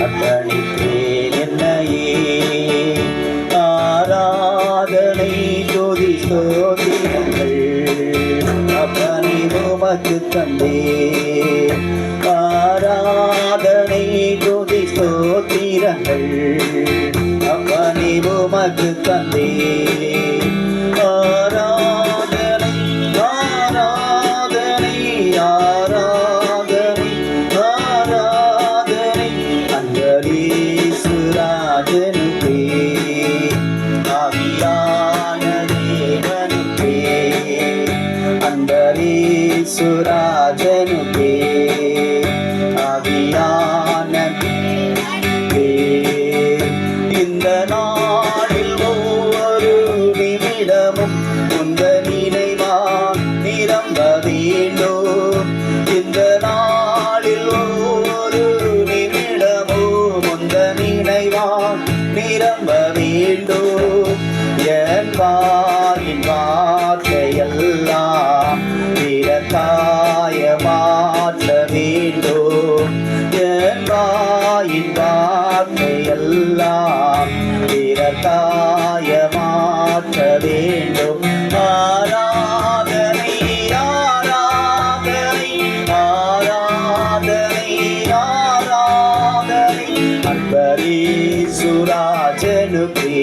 அர்ப்பணித்தேன் என்னையே. ஆராதனை துதி ஸ்தோத்திரங்கள் அப்பனே உமக்கு தந்தேன். ஆராதனை துதி ஸ்தோத்திரங்கள் அப்பனே உமக்கு தந்தேன். ஆராதனை ஆராதனை ஆராதனை ஆராதனை அன்பரீசுராஜனுக்கே, ஆவியான தேவனுக்கே, அன்பரீசுராஜனுக்கே, ஆவியான இந்த நாளில் ஒவ்வொரு நிமிடமும் உந்த நினைவால் நிரம்ப வேண்டும். இந்த நாளில் ஒவ்வொரு நிமிடமும் உந்த நினைவால் நிரம்ப வேண்டும். என் வாயின் வார்த்தையெல்லாம் பிறக்காய மாற்ற வேண்டும். என் வாயின் வார்த்தையெல்லாம் பிறக்காய மாற்ற வேண்டும். ஆராதனை ஆராதனை ஆராதனை ஆராதனை அன்பரீசுராஜனுக்கே,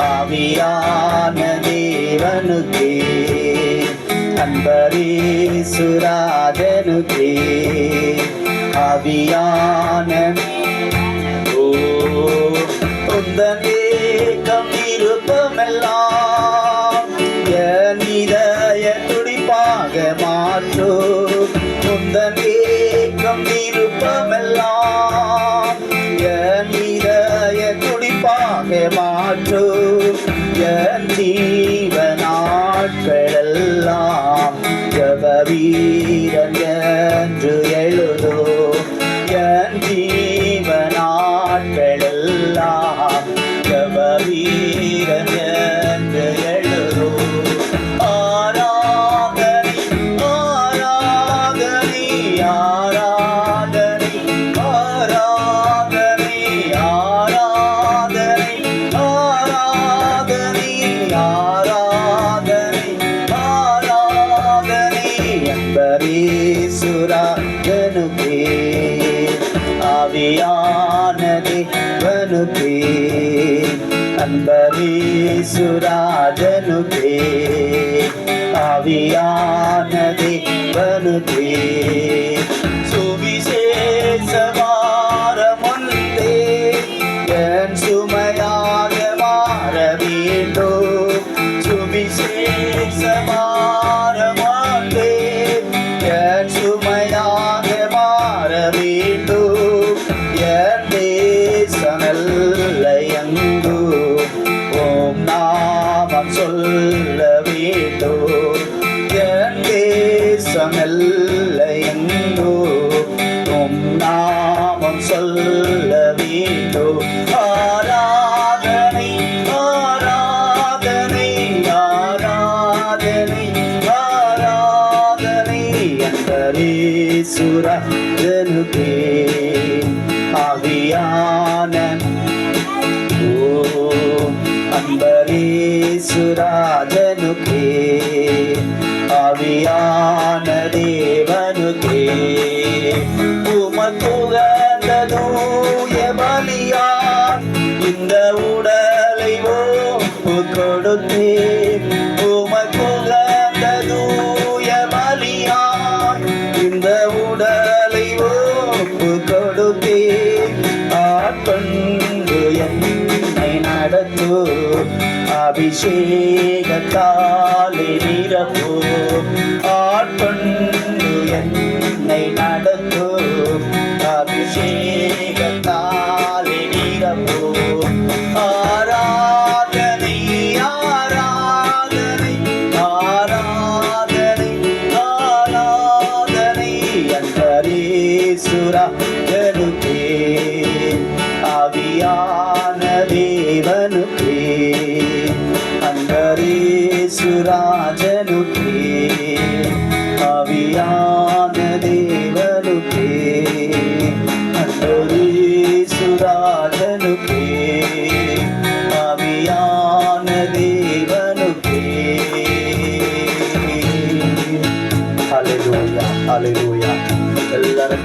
ஆவியான தேவனுக்கே, அன்பரீசுராஜனுக்கே, ஆவியான உந்தன் ஏக்கம் விருப்பமெல்லாம் என் இதய துடிப்பாக மாற்று. உந்தன் ஏக்கம் விருப்பமெல்லாம் என் இதய துடிப்பாக மாற்று. என் ஜீவ நாட்களெல்லாம் ஜப வீரன் என்று எழுதோ. என் ஜீவ நாட்களெல்லாம் ஜப வீரன் என்று எழுதோ. ஆராதனை ஆராதனை ஆராதனை ஆராதனை ஆராதனை ஆராதனை ஆராதனை ஆராதனை அன்பரீசுராஜனுக்கே, ஆவியான தேவனுக்கே, அன்பரீசுராஜனுக்கே, ஆவியான தேவனுக்கே. சுவிசேஷ வாரம் ஒன்றே என் சுமையாக மாற வேண்டும். சுவிசேஷ வாரம் ஒன்றே என் சுமையாக மாற வேண்டும். என் தேசமெல்லை எங்கு ஓம் நாமம் சொல்ல வேண்டும். என் தேசமெல்லை எங்கு ஓம் நாமம் சொல்ல வேண்டும். ஆராதனை ஆராதனை ஆராதனை ஆராதனை அன்பரீசுராஜனுக்கே, ஆவியான அன்பரீசுராஜனுக்கே, ஆவியான தேவனுக்கே. உமக்குகந்த தூய பலியால் இந்த உடலை ஒப்புக் கொடுத்தேன். உமக்குகந்த தூய பலியால் இந்த உடலை ஒப்புக் கொடுத்தேன். ஆட்கொண்டு என்னை நடத்து, அபிஷேகத்தாலே நிரப்பு. ஆட்கொண்டு என்னை நடத்து, அபிஷேகத்தாலே நிரப்பு. ஆராதனை ஆராதனை ஆராதனை ஆராதனை அன்பரீசுராஜனுக்கே, ஆவியான தேவனுக்கே, அன்பரீசுராஜனுக்கே, ஆவியான தேவனுக்கே,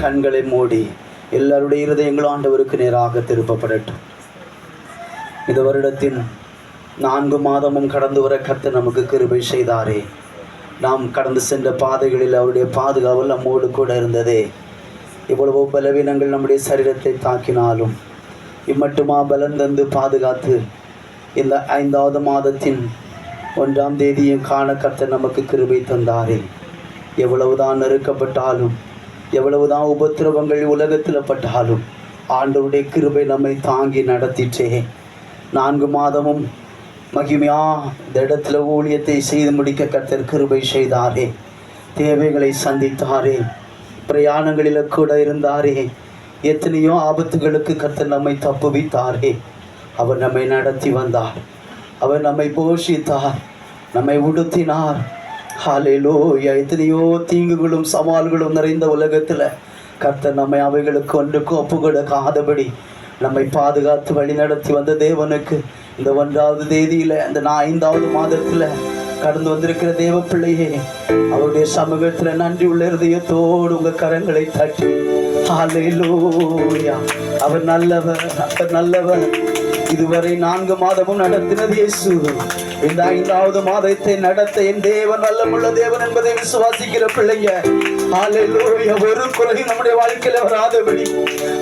கண்களை மூடி எல்லாருடைய இருதயங்களும் ஆண்டவருக்கு நேராக திருப்பப்படட்டும். இந்த வருடத்தின் 4 மாதமும் கடந்து வர கர்த்தர் நமக்கு கிருபை செய்தாரே. நாம் கடந்து சென்ற பாதைகளில் அவருடைய பாதுகாவல் நம்மோடு கூட இருந்ததே. இவ்வளவோ பலவீனங்கள் நம்முடைய சரீரத்தை தாக்கினாலும் இம்மட்டுமா பலன் தந்து பாதுகாத்து இந்த 5வது மாதத்தின் 1ஆம் தேதியும் காண கர்த்தர் நமக்கு கிருபை தந்தாரே. எவ்வளவுதான் நெருக்கப்பட்டாலும் எவ்வளவுதான் உபத்திரவங்கள் உலகத்தில் பட்டாலும் ஆண்டவருடைய கிருபை நம்மை தாங்கி நடத்திற்றே. 4 மாதமும் மகிமையா இந்த இடத்துல ஊழியத்தை செய்து முடிக்க கர்த்தர் கிருபை செய்தாரே. தேவைகளை சந்தித்தாரே, பிரயாணங்களில் கூட இருந்தாரே, எத்தனையோ ஆபத்துகளுக்கு கர்த்தர் நம்மை தப்புவித்தாரே. அவர் நம்மை நடத்தி வந்தார், அவர் நம்மை போஷித்தார், நம்மை உடுத்தினார். ஹல்லேலூயா. எத்தனையோ தீங்குகளும் சவால்களும் நிறைந்த உலகத்தில் கர்த்தர் நம்மை அவைகளுக்கு ஒன்றுக்கும் ஒப்பு கொடுக்காதபடி நம்மை பாதுகாத்து வழி நடத்தி வந்த தேவனுக்கு இந்த 1ஆவது தேதியில் இந்த 5வது மாதத்தில் கடந்து வந்திருக்கிற தேவ பிள்ளையே, அவருடைய சமூகத்தில் நன்றி உள்ள இருதயத்தோடு உங்கள் கரங்களை தட்டி ஹல்லேலூயா. அவர் நல்லவர், அவர் நல்லவர். இதுவரை 4 மாதமும் நடத்தினது இயேசு. இந்த 5வது மாதத்தை நடத்த என் தேவன் நல்லமுள்ள தேவன் என்பதை விசுவாசிக்கிற பிள்ளைங்க, ஹல்லேலூயா, ஒரு குறையும் நம்முடைய வாழ்க்கையில வராதபடி,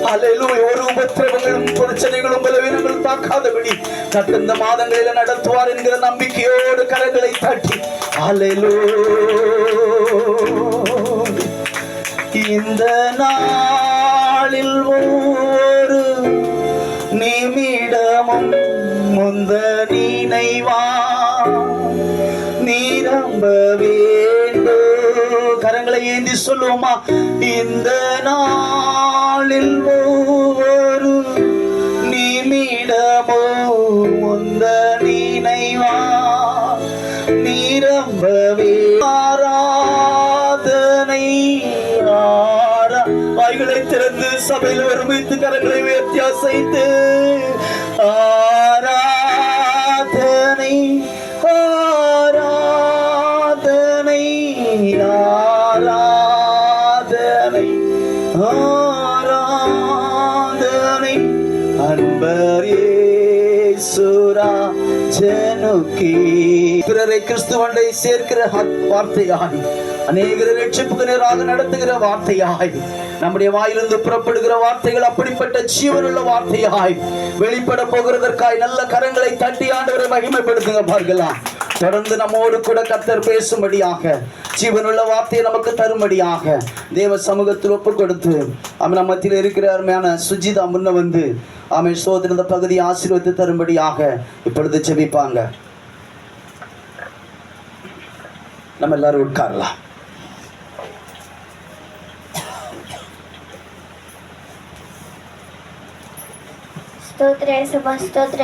ஹல்லேலூயா, ஒரு உபத்திரவங்களும் பிரச்சனைகளும் பலவீனங்களும் தாக்காதபடி கர்த்தர் இந்த மாதங்களில் நடத்துவார் என்கிற நம்பிக்கையோடு கரங்களை தட்டி ஹல்லேலூயா. இந்த நாளில் ஒரு நிமிடமும் முந்த நினைவா நிரம்ப வேண்டு. கரங்களை ஏந்தி சொல்லுவோமா? இந்த நாளில் ஒவ்வொரு நிமிடமோ முந்த நினைவா நிரம்பவே. ஆராதனை வாய்களை திறந்து சபையில் ஒருமித்து கரங்களை உயர்த்தி அசைத்து ஆராதனை ஆராதனை ஆராதனை ஆராதனை அன்பரே சுராஜனுக்கே. பிறரை கிறிஸ்துவண்டை சேர்க்கிற வார்த்தையாய், அநேகரை ரட்சிப்புக்கு நேராக நடத்துகிற வார்த்தையாய், நம்முடைய வாயிலிருந்து புறப்படுகிற வார்த்தைகள் அப்படிப்பட்ட ஜீவனுள்ள வார்த்தையாய் வெளிப்பட போகிறதற்காய் நல்ல கரங்களை தட்டி ஆண்டவரை மகிமைப்படுத்துங்க. பார்க்கலாம், தொடர்ந்து நம்மோடு கூட கர்த்தர் பேசும்படியாக, ஜீவனுள்ள வார்த்தையை நமக்கு தரும்படியாக தேவ சமூகத்தில் ஒப்பு கொடுத்து அவன் மத்தியில் இருக்கிற அருமையான சுஜிதா முன்ன வந்து அவன் சோதனை பகுதியை ஆசீர்வதித்து தரும்படியாக இப்பொழுது ஜெபிப்பாங்க. நம்ம எல்லாரும் உட்காரலாம். ஸ்தோத்திர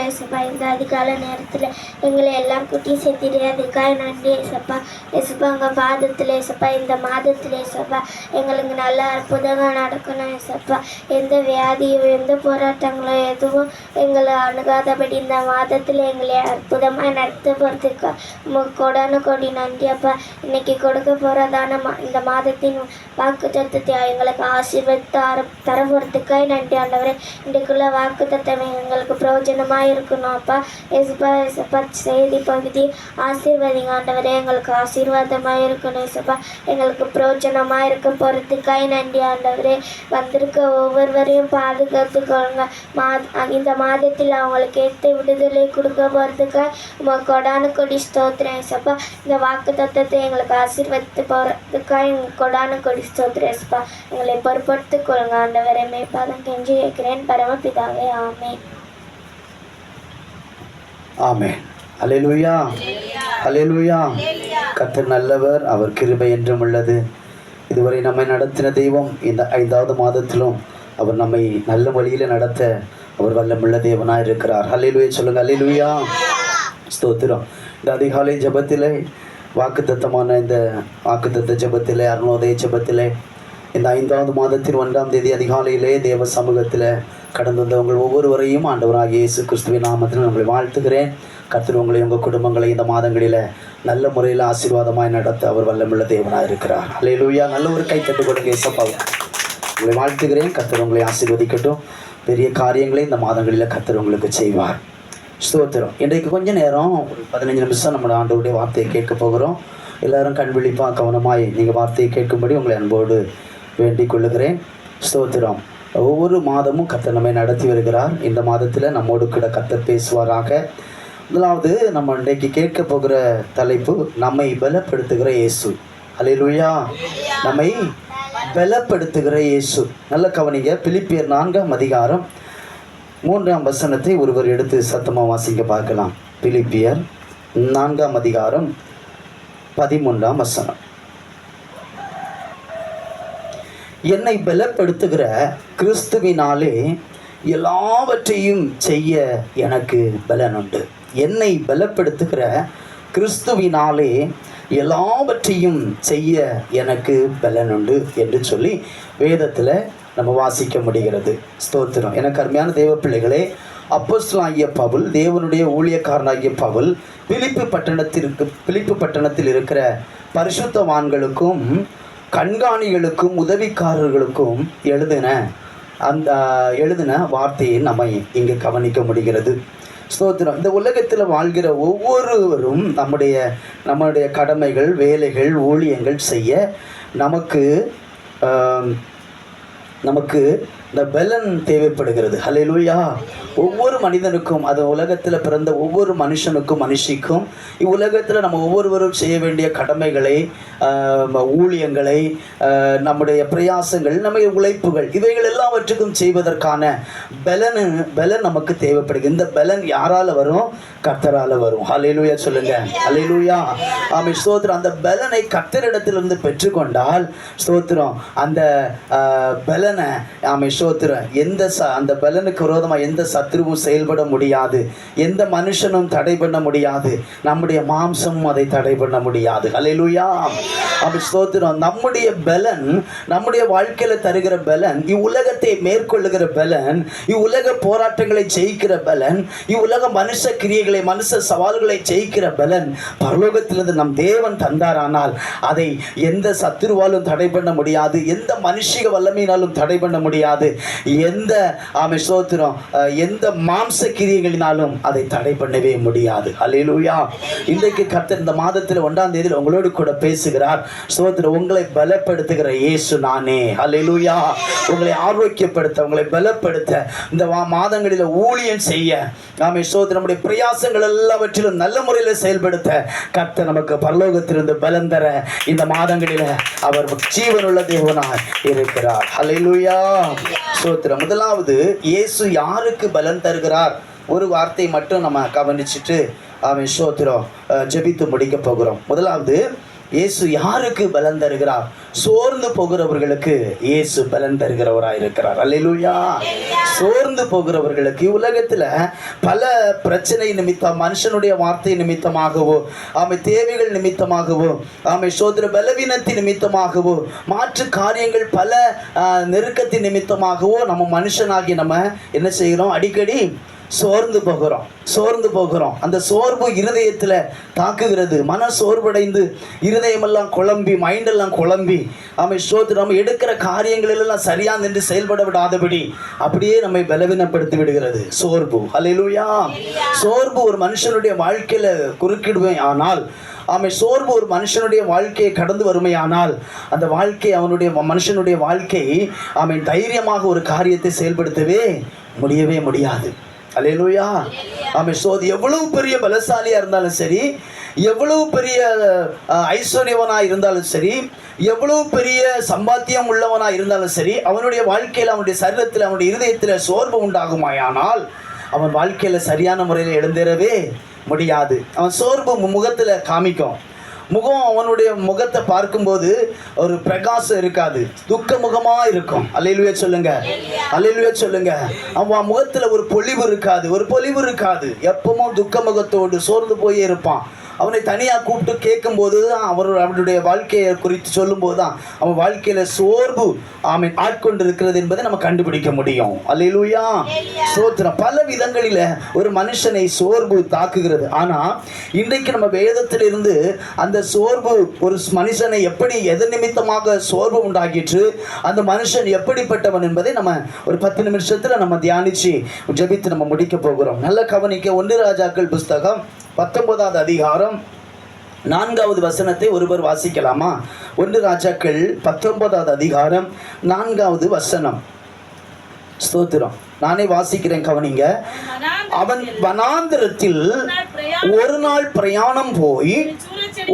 ஏசப்பா. இந்த அதிகால நேரத்தில் எங்களை எல்லாம் குட்டி சேர்த்திடு, அதுக்காக நன்றி ஏசப்பா. ஏசப்பா, உங்கள் பாதத்தில் ஏசப்பா, இந்த மாதத்தில் ஏசப்பா எங்களுக்கு நல்ல அற்புதங்கள் நடக்கணும் ஏசப்பா. எந்த வியாதியும் எந்த போராட்டங்களோ எதுவும் எங்களை அணுகாதபடி இந்த மாதத்தில் எங்களை அற்புதமாக நடத்த போகிறதுக்கு உங்களுக்கு கொடான கொடி நன்றி அப்பா. இன்னைக்கு கொடுக்க போகிறதான இந்த மாதத்தின் வாக்கு தத்துவத்தை எங்களுக்கு ஆசீர்வதித்து தர போகிறதுக்காக நன்றி ஆண்டவரே. இன்றைக்குள்ள வாக்கு தத்துவம் எங்களுக்கு பிரயோஜனமாக இருக்கணும் அப்பா. ஏசப்பா ஏசப்பா, செய்தி பகுதி ஆசீர்வாதிங்க ஆண்டவரே, எங்களுக்கு ஆசீர்வாதமாக இருக்கணும் ஏசப்பா. எங்களுக்கு பிரயோஜனமாக இருக்க போகிறதுக்காக நன்றி ஆண்டவரே. வந்திருக்க ஒவ்வொருவரையும் பாதுகாத்துக்கொள்ளுங்க. இந்த மாதத்தில் அவங்களுக்கு ஏற்ற விடுதலை கொடுக்க போகிறதுக்காக உங்கள் கொடான கொடி ஸ்தோத்திரம் ஏசப்பா. இந்த வாக்கு தத்துவத்தை எங்களுக்கு ஆசீர்வதித்து போகிறதுக்காக எங்கள் கொடான கொடி ஸ்தோத்திரம் ஏசப்பா. எங்களை பொறுப்படுத்திக் கொள்ளுங்க ஆண்டவரே. மேற்பாதம் கெஞ்சி கேட்கிறேன் பரமபிதாவே, ஆமென். ஆமென். அல்லேலூயா, அல்லேலூயா. கர்த்தர் நல்லவர், அவர் கிருபை என்றும் உள்ளது. இதுவரை நம்மை நடத்தின தெய்வம் இந்த 5வது மாதத்திலும் அவர் நம்மை நல்ல வழியில் நடத்த அவர் வல்லமுள்ள தேவனாக இருக்கிறார். அல்லேலூயா சொல்லுங்க. அல்லேலூயா, ஸ்தோத்திரம். இந்த அதிகாலை ஜெபத்திலே வாக்குத்தத்தமான இந்த வாக்குத்தத்த ஜெபத்திலே, அருணோதய ஜெபத்திலே, இந்த 5வது மாதத்தின் 1ஆம் தேதி அதிகாலையிலே தேவ சமூகத்தில் கடந்து வந்தவங்கள் ஒவ்வொருவரையும் ஆண்டவராகிய இயேசு கிறிஸ்துவின் நாமத்தில் உங்களை வாழ்த்துகிறேன். கர்த்தர் உங்களை உங்கள் குடும்பங்களை இந்த மாதங்களில் நல்ல முறையில் ஆசீர்வாதமாய் நடத்த அவர் வல்லமுள்ள தேவனாக இருக்கிறார். அல்லேலூயா. நல்ல ஒரு கை தட்டு கொடுங்க இயேசுப்பாவுக்கு. உங்களை வாழ்த்துகிறேன். கர்த்தர் உங்களை ஆசீர்வதிக்கட்டும். பெரிய காரியங்களை இந்த மாதங்களில் கர்த்தர் உங்களுக்கு செய்வார். ஸ்தோத்திரம். இன்றைக்கு கொஞ்ச நேரம் ஒரு 15 நிமிஷம் நம்ம ஆண்டவருடைய வார்த்தையை கேட்க போகிறோம். எல்லாரும் கண் விழிப்பாக கவனமாய் நீங்கள் வார்த்தையை கேட்கும்படி உங்களை அன்போடு வேண்டிக் கொள்ளுகிறேன். ஸ்தோத்திரம். ஒவ்வொரு மாதமும் கர்த்தர் நம்மை நடத்தி வருகிறார். இந்த மாதத்தில் நம்மோடு கூட கர்த்தர் பேசுவாராக. முதலாவது நம்ம இன்றைக்கு கேட்க போகிற தலைப்பு, நம்மை பலப்படுத்துகிற இயேசு. அல்லேலூயா. நம்மை பலப்படுத்துகிற இயேசு. நல்ல கவனிங்க. பிலிப்பியர் 4ஆம் அதிகாரம் 3ஆம் வசனத்தை ஒருவர் எடுத்து சத்தமாக வாசிக்க பார்க்கலாம். பிலிப்பியர் 4ஆம் அதிகாரம் 13ஆம் வசனம். என்னை பலப்படுத்துகிற கிறிஸ்துவினாலே எல்லாவற்றையும் செய்ய எனக்கு பலன் உண்டு. என்னை பலப்படுத்துகிற கிறிஸ்துவினாலே எல்லாவற்றையும் செய்ய எனக்கு பலன் உண்டு என்று சொல்லி வேதத்தில் நம்ம வாசிக்க முடிகிறது. ஸ்தோத்திரம். எனக்கு அருமையான தேவ பிள்ளைகளே, அப்போஸ்தலனாகிய பவுல், தேவனுடைய ஊழியக்காரனாகிய பவுல் பிலிப்பு பட்டணத்தில் இருக்கிற பரிசுத்தவான்களுக்கும் கண்காணிகளுக்கும் உதவிக்காரர்களுக்கும் எழுதின வார்த்தையை நம்ம இங்கே கவனிக்க முடிகிறது. ஸ்தோத்திரம். இந்த உலகத்தில் வாழ்கிற ஒவ்வொருவரும் நம்முடைய கடமைகள், வேலைகள், ஊழியங்கள் செய்ய நமக்கு இந்த பலன் தேவைப்படுகிறது. ஹல்லேலூயா. ஒவ்வொரு மனிதனுக்கும், அது உலகத்தில் பிறந்த ஒவ்வொரு மனுஷனுக்கும் மனுஷிக்கும் இவ்வுலகத்தில் நம்ம ஒவ்வொருவரும் செய்ய வேண்டிய கடமைகளை, ஊழியங்களை, நம்முடைய பிரயாசங்கள், நம்முடைய உழைப்புகள், இவைகள் எல்லாவற்றுக்கும் செய்வதற்கான பலன் நமக்கு தேவைப்படுகிறது. இந்த பலன் யாரால் வரும்? கர்த்தரால் வரும். ஹல்லேலூயா சொல்லுங்க. ஹல்லேலூயா. ஆமென். ஸ்தோத்திரம். அந்த பலனை கர்த்தரிடத்திலிருந்து பெற்றுக்கொண்டால், ஸ்தோத்திரம், அந்த பலனை, ஆமென், ஸ்தோத்திரம், அந்த பலனுக்கு விரோதமாக எந்த சத்ருவும் செயல்பட முடியாது. எந்த மனுஷனும் தடை பண்ண முடியாது. நம்முடைய மாம்சமும் அதை தடை பண்ண முடியாது. ஹல்லேலூயா. ஆமென். ஸ்தோத்திரம். நம்முடைய பலன், நம்முடைய வாழ்க்கையில் தருகிற பலன், இவ்வுலகத்தை மேற்கொள்ளுகிற பலன், இவ்வுலக போராட்டங்களை ஜெயிக்கிற பலன், இவ்வுலக மனுஷ கிரியைகளை, மனுஷ சவால்களை ஜெயிக்கிற பலன் பரலோகத்திலிருந்து நம் தேவன் தந்தாரானால் அதை எந்த சத்துருவாலும் தடை பண்ண முடியாது. எந்த மனுஷிக வல்லமையினாலும் தடை பண்ண முடியாது. எந்த, ஆமென், ஸ்தோத்திரம், எந்த மாம்ச கிரியைகளினாலும் அதை தடை பண்ணவே முடியாது. ஹல்லேலூயா. இன்றைக்கு கர்த்தர் இந்த மாதத்தில் 1ஆம் தேதியில் உங்களோடு கூட பேசுகிறார். ஸ்தோத்திரம். உங்களை பலப்படுத்துகிற இயேசு நானே. ஹல்லேலூயா. உங்களை ஆரோக்கியப்படுத்த, உங்களை பலப்படுத்த, இந்த மாதங்களில் ஊழியம் செய்ய, ஆமென், ஸ்தோத்திரம், நம்முடைய பிரயாசங்கள் எல்லாவற்றிலும் நல்ல முறையில் செயல்படுத்த கர்த்தர் நமக்கு பரலோகத்திலிருந்து பலன் தர இந்த மாதங்களில் அவர் ஜீவனுள்ள தேவனாய் இருக்கிறார். ஹல்லேலூயா. ஸ்தோத்திரம். முதலாவது, இயேசு யாருக்கு பலன் தருகிறார்? ஒரு வார்த்தை மட்டும் நம்ம கவனிச்சுட்டு ஆமென், ஸ்தோத்திரம், ஜெபித்து முடிக்க போகிறோம். முதலாவது, இயேசு யாருக்கு பலன் தருகிறார்? சோர்ந்து போகிறவர்களுக்கு இயேசு பலன் தருகிறவராக இருக்கிறார். அல்லேலூயா. சோர்ந்து போகிறவர்களுக்கு, உலகத்தில் பல பிரச்சனை நிமித்தம், மனுஷனுடைய வார்த்தை நிமித்தமாகவோ, தேவைகள் நிமித்தமாகவோ, சோதர பலவீனத்தின் நிமித்தமாகவோ, மாற்று காரியங்கள் பல நெருக்கத்தின் நிமித்தமாகவோ நம்ம மனுஷனாகி நம்ம என்ன செய்கிறோம்? அடிக்கடி சோர்ந்து போகிறோம். அந்த சோர்வு இருதயத்தில் தாக்குகிறது. மன சோர்வடைந்து இருதயமெல்லாம் குழம்பி, மைண்டெல்லாம் குழம்பி, நம்ம எடுக்கிற காரியங்கள் எல்லாம் சரியா நின்று செயல்பட விடாதபடி அப்படியே நம்மை பலவீனப்படுத்தி விடுகிறது சோர்வு. ஹல்லேலூயா. சோர்வு ஒரு மனுஷனுடைய வாழ்க்கையில குறுக்கிடுவேன் ஆனால், சோர்வு ஒரு மனுஷனுடைய வாழ்க்கையை கடந்து வருமையானால், அந்த வாழ்க்கை, மனுஷனுடைய வாழ்க்கை தைரியமாக ஒரு காரியத்தை செயல்படுத்தவே முடியவே முடியாது. அல்லேலூயா. சோதி எவ்வளவு பெரிய பலசாலியா இருந்தாலும் சரி, எவ்வளவு பெரிய ஐஸ்வர்யவனாக இருந்தாலும் சரி, எவ்வளவு பெரிய சம்பாத்தியம் உள்ளவனாக இருந்தாலும் சரி, அவனுடைய வாழ்க்கையில், அவனுடைய சரீரத்தில், அவனுடைய இருதயத்தில் சோர்வு உண்டாகுமாயானால் அவன் வாழ்க்கையில் சரியான முறையில் எழுந்தேறவே முடியாது. அவன் சோர்வு முகத்தில் காமிக்கும். அவனுடைய முகத்தை பார்க்கும்போது ஒரு பிரகாசம் இருக்காது, துக்க முகமாக இருக்கும். அல்லேலூயா சொல்லுங்க. அல்லேலூயா சொல்லுங்க. அவன் முகத்தில் ஒரு பொலிவு இருக்காது. எப்பவும் துக்க முகத்தோடு சோர்ந்து போயே இருப்பான். அவனை தனியாக கூப்பிட்டு கேட்கும்போது தான் அவருடைய வாழ்க்கையை குறித்து சொல்லும்போது தான் அவன் வாழ்க்கையில் சோர்வு ஆட்கொண்டு இருக்கிறது என்பதை நம்ம கண்டுபிடிக்க முடியும். அல்லேலூயா, ஸ்தோத்திரம். பல விதங்களில் ஒரு மனுஷனை சோர்வு தாக்குகிறது. ஆனால் இன்றைக்கு நம்ம வேதத்திலிருந்து அந்த சோர்வு ஒரு மனுஷனை எப்படி எதன் நிமித்தமாக சோர்வு உண்டாகிற்று, அந்த மனுஷன் எப்படிப்பட்டவன் என்பதை நம்ம ஒரு 10 நிமிஷத்தில் நம்ம தியானித்து ஜெபித்து நம்ம முடிக்க போகிறோம். நல்ல கவனிக்க. 1 ராஜாக்கள் புஸ்தகம் 19வது அதிகாரம் 4வது வசனத்தை ஒருவர் வாசிக்கலாமா? 1 ராஜாக்கள் 19வது அதிகாரம் 4வது வசனம். ஸ்தோத்திரம். நானே வாசிக்கிறேன், கவனிங்க. அவன் வனாந்திரத்தில் ஒரு நாள் பிரயாணம் போய்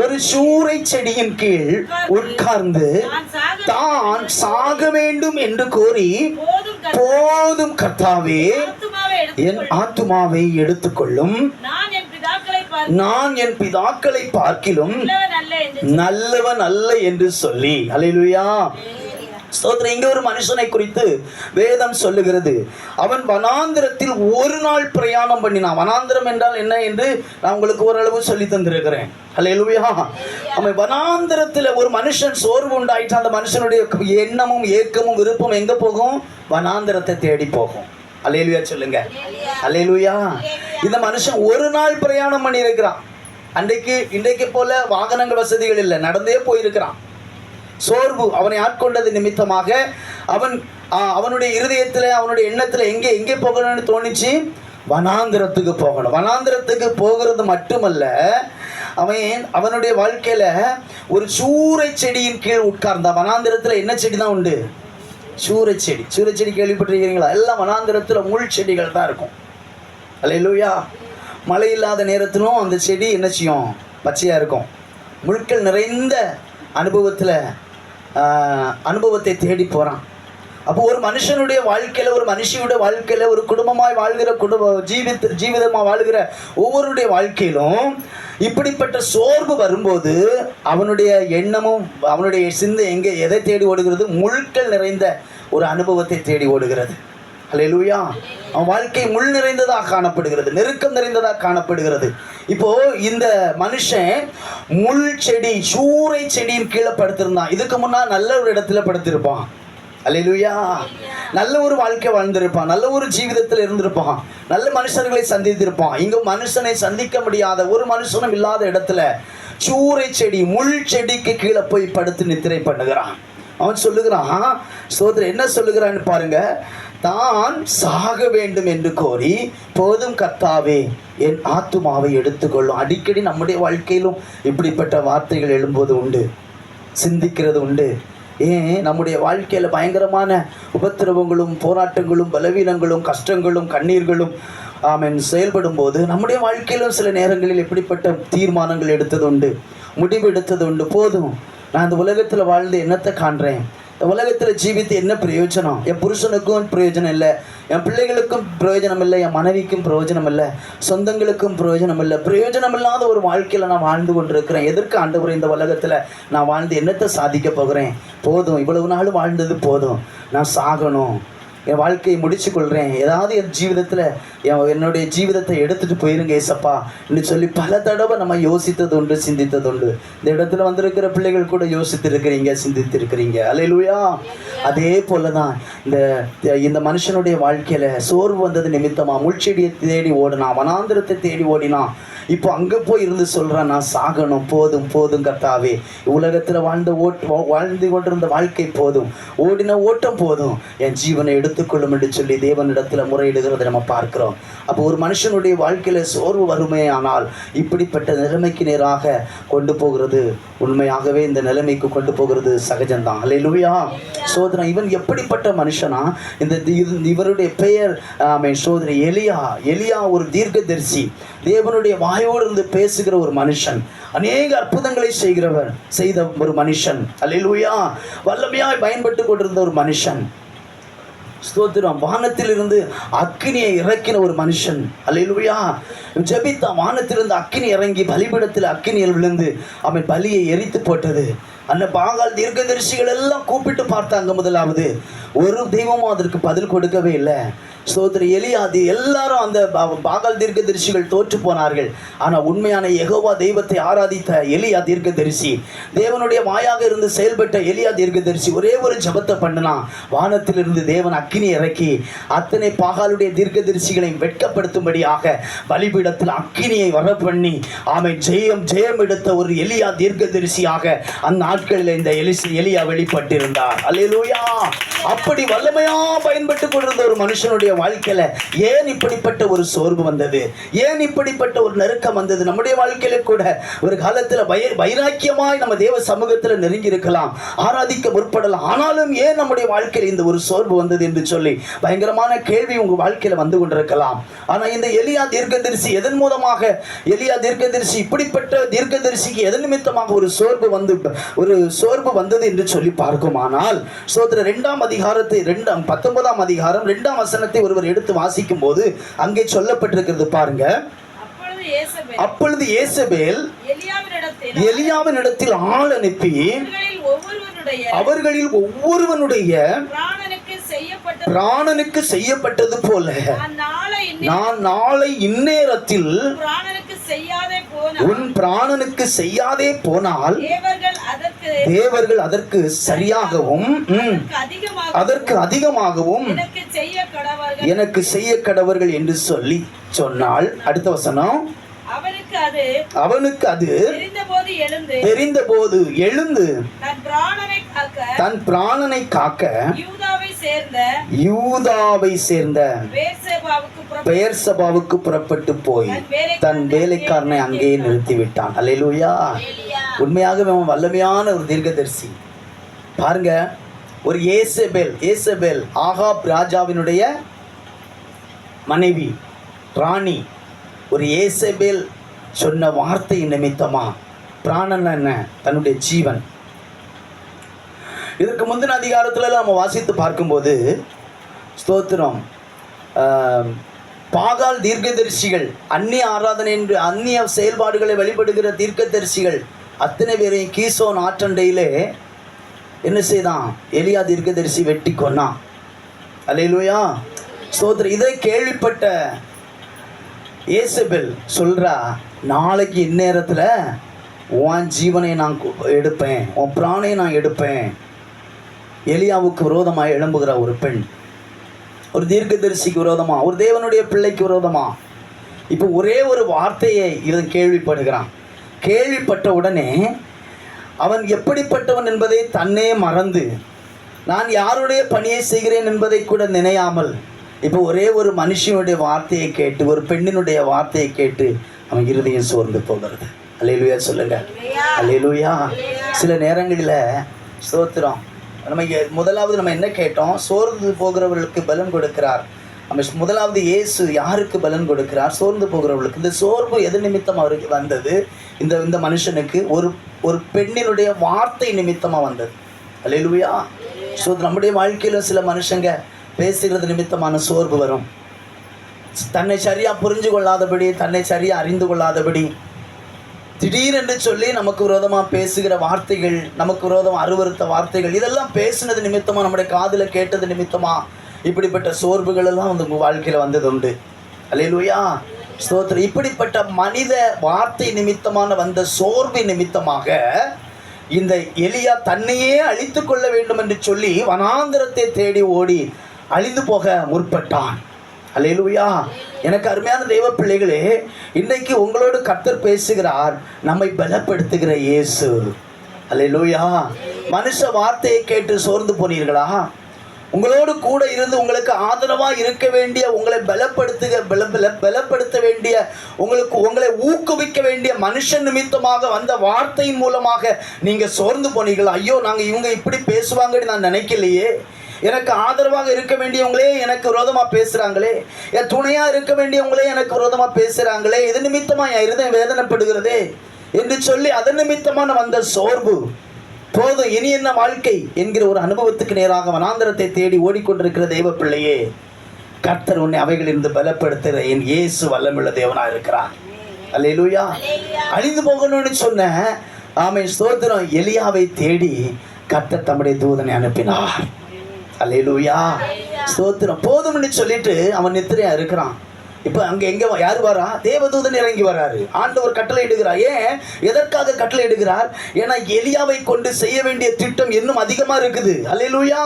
ஒரு சூரை செடியின் கீழ் உட்கார்ந்து தான் சாக வேண்டும் என்று கோரி, போதும் கர்த்தாவே, என் ஆத்துமாவை எடுத்துக்கொள்ளும், நான் என் பிதாக்களை பார்க்கிலும் நல்லவன் அல்ல என்று சொல்லி. அல்லேலூயா, ஸ்தோத்திரம். இங்க ஒரு மனுஷனை குறித்து வேதம் சொல்லுகிறது. அவன் வனாந்திரத்தில் ஒரு நாள் பிரயாணம் பண்ணினான். வனாந்திரம் என்றால் என்ன என்று நான் உங்களுக்கு ஓரளவு சொல்லி தந்திருக்கிறேன். அல்லேலூயா. அவன் வனாந்திரத்தில் ஒரு மனுஷன் சோர்வு உண்டாயிட்டு அந்த மனுஷனுடைய எண்ணமும் ஏக்கமும் விருப்பம் எங்க போகும்? வனாந்திரத்தை தேடி போகும். அல்லேலூயா சொல்லுங்க. அல்லேலூயா. இந்த மனுஷன் ஒரு நாள் பிரயாணம் பண்ணி இருக்கிறான். இன்றைக்கு போல வாகனங்கள் வசதிகள் இல்லை, நடந்தே போயிருக்கிறான். சோர்வு அவனை ஆட்கொண்டது நிமித்தமாக அவனுடைய இருதயத்தில், அவனுடைய எண்ணத்தில் எங்கே போகணும்னு தோணிச்சு? வனாந்திரத்துக்கு போகணும். வனாந்திரத்துக்கு போகிறது மட்டுமல்ல, அவனுடைய வாழ்க்கையில ஒரு சூரை செடியின் கீழ் உட்கார்ந்தான். வனாந்திரத்தில் என்ன செடி தான் உண்டு? சூரைச்செடி. சூரைச்செடி கேள்விப்பட்டிருக்கிறீங்களா? எல்லாம் வனாந்திரத்தில் முள் செடிகள் தான் இருக்கும். அல்லேலூயா. மழை இல்லாத நேரத்திலும் அந்த செடி என்ன செய்யும்? பச்சையாக இருக்கும். முட்கள் நிறைந்த அனுபவத்தை தேடி போகிறான். அப்போ ஒரு மனுஷனுடைய வாழ்க்கையில், ஒரு மனுஷியுடைய வாழ்க்கையில், ஒரு குடும்பமாய் வாழ்கிற ஜீவிதமாக வாழ்கிற ஒவ்வொருடைய வாழ்க்கையிலும் இப்படிப்பட்ட சோர்வு வரும்போது அவனுடைய எண்ணமும் அவனுடைய சிந்தை எதை தேடி ஓடுகிறது? முள்கள் நிறைந்த ஒரு அனுபவத்தை தேடி ஓடுகிறது. அல்லேலூயா. அவன் வாழ்க்கை முள் நிறைந்ததாக காணப்படுகிறது, நெருக்கம் நிறைந்ததாக காணப்படுகிறது. இப்போ இந்த மனுஷன் முள் செடி, சூறை செடியின் கீழே படுத்திருந்தான். இதுக்கு முன்னால் நல்ல ஒரு இடத்துல படுத்திருப்பான். அல்லேலூயா. நல்ல ஒரு வாழ்க்கை வாழ்ந்திருப்பான், நல்ல ஒரு ஜீவிதத்தில் இருந்திருப்பான், நல்ல மனுஷர்களை சந்தித்திருப்பான். இங்கு மனுஷனை சந்திக்க முடியாத, ஒரு மனுஷனும் இல்லாத இடத்துல சூறை செடி, முள் செடிக்கு கீழே போய் படுத்து நித்திரை பண்ணுகிறான். அவன் சொல்லுகிறான், சோதரர் என்ன சொல்லுகிறான்னு பாருங்க. தான் சாக வேண்டும் என்று கோரி, போதும் கர்த்தாவே, என் ஆத்துமாவை எடுத்துக்கொள்ளும். அடிக்கடி நம்முடைய வாழ்க்கையிலும் இப்படிப்பட்ட வார்த்தைகள் எழும்போது உண்டு, சிந்திக்கிறது உண்டு. ஏன் நம்முடைய வாழ்க்கையில் பயங்கரமான உபத்திரவங்களும் போராட்டங்களும் பலவீனங்களும் கஷ்டங்களும் கண்ணீர்களும் செயல்படும் போது நம்முடைய வாழ்க்கையிலும் சில நேரங்களில் எப்படிப்பட்ட தீர்மானங்கள் எடுத்தது உண்டு, முடிவு எடுத்தது உண்டு. போதும், நான் இந்த உலகத்தில் வாழ்ந்து என்னத்தை காண்றேன்? இந்த உலகத்தில் ஜீவித்து என்ன பிரயோஜனம்? என் புருஷனுக்கும் பிரயோஜனம் இல்லை, என் பிள்ளைகளுக்கும் பிரயோஜனம் இல்லை, என் மனைவிக்கும் பிரயோஜனம் இல்லை, சொந்தங்களுக்கும் பிரயோஜனம் இல்லை. பிரயோஜனம் இல்லாத ஒரு வாழ்க்கையில் நான் வாழ்ந்து கொண்டிருக்கிறேன். எதற்கு ஆண்டவரே இந்த உலகத்தில் நான் வாழ்ந்து என்னத்தை சாதிக்க போகிறேன்? போதும், இவ்வளவு நாள் வாழ்ந்தது போதும், நான் சாகணும், என் வாழ்க்கையை முடிச்சு கொள்கிறேன். ஏதாவது என் ஜீவிதத்தில் என்னுடைய ஜீவிதத்தை எடுத்துகிட்டு போயிருங்க ஏசப்பா என்று சொல்லி பல தடவை நம்ம யோசித்தது உண்டு, சிந்தித்தது உண்டு. இந்த இடத்துல வந்திருக்கிற பிள்ளைகள் கூட யோசித்திருக்கிறீங்க, சிந்தித்திருக்கிறீங்க. அல்லேலூயா. அதே போல தான் இந்த மனுஷனுடைய வாழ்க்கையில் சோர்வு வந்தது நிமித்தமாக முள்செடியை தேடி ஓடினான், வனாந்திரத்தை தேடி ஓடினான். இப்போ அங்கே போய் இருந்து சொல்கிறான், நான் சாகணும், போதும் போதும் கர்த்தாவே, உலகத்தில் வாழ்ந்து கொண்டிருந்த வாழ்க்கை போதும், ஓடின ஓட்டம் போதும், என் ஜீவனை எடுத்துக்கொள்ளும் என்று சொல்லி தேவனிடத்தில் முறையிடுகிறத நம்ம பார்க்கிறோம். அப்போ ஒரு மனுஷனுடைய வாழ்க்கையில் சோர்வு வருமே ஆனால் இப்படிப்பட்ட நிலைமைக்கு நேராக கொண்டு போகிறது, உண்மையாகவே இந்த நிலைமைக்கு கொண்டு போகிறது சகஜம்தான். அல்லேலூயா. சோதரன் இவன் எப்படிப்பட்ட மனுஷனா? இவருடைய பெயர் சோதரன் எலியா ஒரு தீர்க்கதரிசி, தேவனுடைய வாயோடு இருந்து பேசுகிற ஒரு மனுஷன், அநேக அற்புதங்களை செய்த ஒரு மனுஷன். அல்லேலூயா. வல்லமையாய் பயன்பட்டு கொண்டிருந்த ஒரு மனுஷன். ஸ்தோத்திரம். வானத்தில் இருந்து அக்கினியை இறக்கின ஒரு மனுஷன். அல்லேலூயா. ஜெபித்தான், வானத்திலிருந்து அக்கினி இறங்கி பலிபீடத்தில் அக்கினியில் விழுந்து அவன் பலியை எரித்து போட்டது. அந்த பாகால் தீர்க்கதரிசிகள் எல்லாம் கூப்பிட்டு பார்த்தாங்க. முதலாவது ஒரு தெய்வமும் அதற்கு பதில் கொடுக்கவே இல்லை. ஸ்தோத்திரம். எலியாதி எல்லாரும் அந்த பாகால் தீர்க்கதரிசிகள் தோற்று போனார்கள். ஆனால் உண்மையான யெகோவா தெய்வத்தை ஆராதித்த எலியா தீர்க்கதரிசி, தேவனுடைய வாயாக இருந்து செயல்பட்ட எலியா தீர்க்கதரிசி ஒரே ஒரு ஜெபத்தை பண்ணினான். வானத்திலிருந்து தேவன் அக்கினி இறக்கி அத்தனை பாகாலுடைய தீர்க்கதரிசிகளை வெட்கப்படுத்தும்படியாக பலிபீடத்தில் அக்கினியை வர பண்ணி ஜெயம் எடுத்த ஒரு எலியா தீர்க்கதரிசியாக அந்த நாட்களில் இந்த எலியா வெளிப்பட்டிருந்தார். அல்லேலூயா. அப்படி வல்லமையா பயன்பட்டு கொண்டிருந்த ஒரு மனுஷனுடைய வாழ்க்கையில ஏன் இப்படிப்பட்ட ஒரு சோர்வு வந்தது? ஏன் இப்படிப்பட்ட ஒரு நெருக்கம் வந்தது? நம்முடைய வாழ்க்கையில கூட ஒரு காலத்துல வைராக்கியமாய் நம்ம தேவ சமூகத்துல நெருங்கி இருக்கலாம், ஆராதிக்க முற்படலாம். ஆனாலும் ஏன் நம்முடைய வாழ்க்கையில் இந்த ஒரு சோர்வு வந்தது என்று சொல்லி பயங்கரமான கேள்வி உங்க வாழ்க்கையில வந்து கொண்டிருக்கலாம். ஆனா இந்த எலியா தீர்க்கதரிசி எதன் மூலமாக, எலியா தீர்க்கதரிசி இப்படிப்பட்ட தீர்க்கதரிசிக்கு எதன் நிமித்தமாக ஒரு சோர்வு வந்தது என்று சொல்லி பார்க்குமானால், சோதர 2ஆம் அதிகாரத்தை 19ஆம் அதிகாரம் 2ஆம் வசனத்தை ஒருவர் எடுத்து வாசிக்கும் போது அங்கே சொல்லப்பட்டிருக்கிறது பாருங்க. அப்பொழுது யேசபேல் எலியாவினிடத்தில் ஆள் அனுப்பி அவர்களில் ஒவ்வொருவனுடைய பிராணனுக்கு செய்யப்பட்டது போல நான் நாளை இந்நேரத்தில் உன் பிராணனுக்கு செய்யாதே போனால் தேவர்கள் அதற்கு சரியாகவும் அதற்கு அதிகமாகவும் எனக்கு செய்ய கடவர்கள் என்று சொல்லி சொன்னால், அடுத்த வசனம், அவனுக்கு அது தெரிந்தபோது எழுந்து தன் பிராணனை காக்க யூதாவை சேர்ந்த பெயர்சபாவுக்கு புறப்பட்டு போய் தன் வேலைக்காரனை அங்கேயே நிறுத்திவிட்டான். அல்லேலூயா. உண்மையாகவே அவன் வல்லமையான ஒரு தீர்க்கதரிசி. பாருங்க, ஒரு ஏசபேல் ஆகாப் ராஜாவினுடைய மனைவி, ராணி. ஒரு ஏசபேல் சொன்ன வார்த்தை நிமித்தமா பிராணன் என்ன? தன்னுடைய ஜீவன். இதற்கு முந்தின அதிகாரத்துல நம்ம வாசித்து பார்க்கும்போது, ஸ்தோத்திரம், பாகால் தீர்க்கதரிசிகள், அந்நிய ஆராதனை என்று அந்நிய செயல்பாடுகளை வழிபடுகிற தீர்க்கதரிசிகள் அத்தனை பேரையும் கீசோன் ஆற்றண்டையிலே என்ன செய்தான்? எலியா தீர்க்கதரிசி வெட்டி கொன்னான். அல்லேலூயா. ஸ்தோத்திரம். இதை கேள்விப்பட்ட ஏசபேல் சொல்றா, நாளைக்கு இந்நேரத்தில் உன் ஜீவனை நான் எடுப்பேன், உன் பிராணை நான் எடுப்பேன். எலியாவுக்கு விரோதமாக எழும்புகிற ஒரு பெண், ஒரு தீர்க்கதரிசிக்கு விரோதமா, ஒரு தேவனுடைய பிள்ளைக்கு விரோதமா. இப்போ ஒரே ஒரு வார்த்தையை இவன் கேள்விப்படுகிறான். கேள்விப்பட்ட உடனே அவன் எப்படிப்பட்டவன் என்பதை தன்னே மறந்து, நான் யாருடைய பணியை செய்கிறேன் என்பதை கூட நினையாமல், இப்போ ஒரே ஒரு மனுஷனுடைய வார்த்தையை கேட்டு, ஒரு பெண்ணினுடைய வார்த்தையை கேட்டு அவன் இருதயம் சோர்ந்து போகிறது. அல்லேலூயா சொல்லுங்க. அல்லேலூயா. சில நேரங்களில் ஸ்தோத்திரம், முதலாவது நம்ம என்ன கேட்டோம்? சோர்ந்து போகிறவர்களுக்கு பலன் கொடுக்கிறார். முதலாவது இயேசு யாருக்கு பலன் கொடுக்கிறார்? சோர்ந்து போகிறவர்களுக்கு. இந்த சோர்வு எது நிமித்தம் அவருக்கு வந்தது? இந்த மனுஷனுக்கு ஒரு பெண்ணினுடைய வார்த்தை நிமித்தமாக வந்தது. அல்லேலூயா. ஸோ நம்முடைய வாழ்க்கையில் சில மனுஷங்க பேசுகிறது நிமித்தமான சோர்வு வரும். தன்னை சரியாக புரிஞ்சு கொள்ளாதபடி, தன்னை சரியாக அறிந்து கொள்ளாதபடி, திடீரென்று சொல்லி நமக்கு விரோதமாக பேசுகிற வார்த்தைகள், நமக்கு விரோதமாக அருவருத்த வார்த்தைகள், இதெல்லாம் பேசுனது நிமித்தமாக, நம்முடைய காதில் கேட்டது நிமித்தமாக இப்படிப்பட்ட சோர்வுகள் எல்லாம் வந்து உங்கள் வாழ்க்கையில் வந்தது உண்டு. அல்லேலூயா. ஸ்தோத்திரம். இப்படிப்பட்ட மனித வார்த்தை நிமித்தமான வந்த சோர்வு நிமித்தமாக இந்த எலியா தன்னையே அழித்து கொள்ள வேண்டும் என்று சொல்லி வனாந்திரத்தை தேடி ஓடி அழிந்து போக முற்பட்டான். அல்லேலூயா. எனக்கு அருமையான தெய்வ பிள்ளைகளே, இன்றைக்கு உங்களோடு கர்த்தர் பேசுகிறார், நம்மை பலப்படுத்துகிற இயேசு. அல்லேலூயா. மனுஷ வார்த்தையை கேட்டு சோர்ந்து போனீர்களா? உங்களோடு கூட இருந்து உங்களுக்கு ஆதரவாக இருக்க வேண்டிய, உங்களை பலப்படுத்த வேண்டிய, உங்களை ஊக்குவிக்க வேண்டிய மனுஷன் நிமித்தமாக வந்த வார்த்தையின் மூலமாக நீங்கள் சோர்ந்து போனீங்களா? ஐயோ, நாங்கள் இவங்க இப்படி பேசுவாங்கன்னு நான் நினைக்கலையே, எனக்கு ஆதரவாக இருக்க வேண்டியவங்களே எனக்கு விரோதமாக பேசுகிறாங்களே, என் துணையாக இருக்க வேண்டியவங்களே எனக்கு விரோதமாக பேசுகிறாங்களே, இது நிமித்தமாக என் இருதயம் வேதனைப்படுகிறதே என்று சொல்லி அதன் நிமித்தமான வந்த சோர்வு போதும், இனி என்ன வாழ்க்கை என்கிற ஒரு அனுபவத்துக்கு நேராக வனாந்தரத்தை தேடி ஓடிக்கொண்டிருக்கிற தெய்வ பிள்ளையே, கர்த்தர் உன்னை அவைகளிலிருந்து பலப்படுத்துகிற என் இயேசு வல்லமுள்ள தேவனாக இருக்கிறார். அல்லேலூயா. அழிந்து போகணும்னு சொன்ன ஆமென் ஸ்தோத்திரம், எலியாவை தேடி கர்த்தர் தம்முடைய தூதனை அனுப்பினார். அல்லேலூயா. ஸ்தோத்திரம். போதும்னு சொல்லிட்டு அவன் நித்திரையா இருக்கிறான். இப்போ அங்கே எங்கே யார் வரா? தேவதூதன் இறங்கி வராரு. ஆண்டவர் கட்டளை இடுகிறார். ஏன், எதற்காக கட்டளை இடுகிறார்? ஏன்னா எலியாவை கொண்டு செய்ய வேண்டிய திட்டம் இன்னும் அதிகமாக இருக்குது. அல்லேலூயா.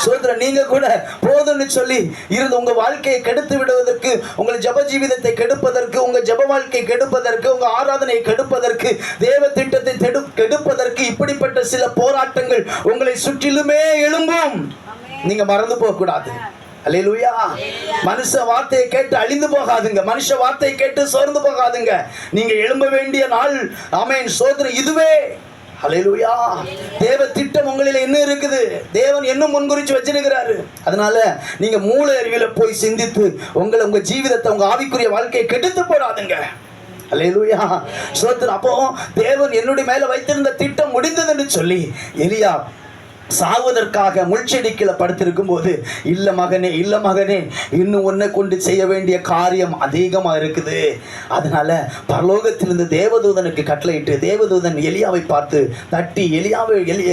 சோதரன், நீங்கள் கூட போதும்னு சொல்லி இருந்து உங்கள் வாழ்க்கையை கெடுத்து விடுவதற்கு, உங்கள் ஜப ஜீவிதத்தை கெடுப்பதற்கு, உங்கள் ஜப வாழ்க்கை கெடுப்பதற்கு, உங்கள் ஆராதனையை கெடுப்பதற்கு, தேவ திட்டத்தை கெடுப்பதற்கு இப்படிப்பட்ட சில போராட்டங்கள் உங்களை சுற்றிலுமே எழும்பும். நீங்க மறந்து போக கூடாது. அல்லேலூயா. மனுஷ வார்த்தையை கேட்டு அழிந்து போகாதுங்க. மனுஷ வார்த்தையை கேட்டு சோர்ந்து போகாதுங்க. நீங்க எழும்ப வேண்டிய நாள், ஆமென், சோதனை இதுவே. அல்லேலூயா. தேவ திட்டம் உங்களில் என்ன இருக்குது? தேவன் என்ன முன்குறிச்சு வச்சிருக்கிறாரு. அதனால நீங்க மூளை அறிவில போய் சிந்தித்து உங்க ஜீவிதத்தை, உங்க ஆவிக்குரிய வாழ்க்கையை கெடுத்து போடாதுங்க. அல்லேலூயா. சோதனை. அப்போ தேவன் என்னுடைய மேல வைத்திருந்த திட்டம் முடிந்ததுன்னு சொல்லி எலியா சாவதற்காக முள்செடிக்கில படுத்திருக்கும் போது, இல்ல மகனே, இல்ல மகனே, இன்னும் ஒன்றை கொண்டு செய்ய வேண்டிய காரியம் அதிகமாக இருக்குது. அதனால பரலோகத்திலிருந்து தேவதூதனுக்கு கட்டளையிட்டு, தேவதூதன் எலியாவை பார்த்து தட்டி,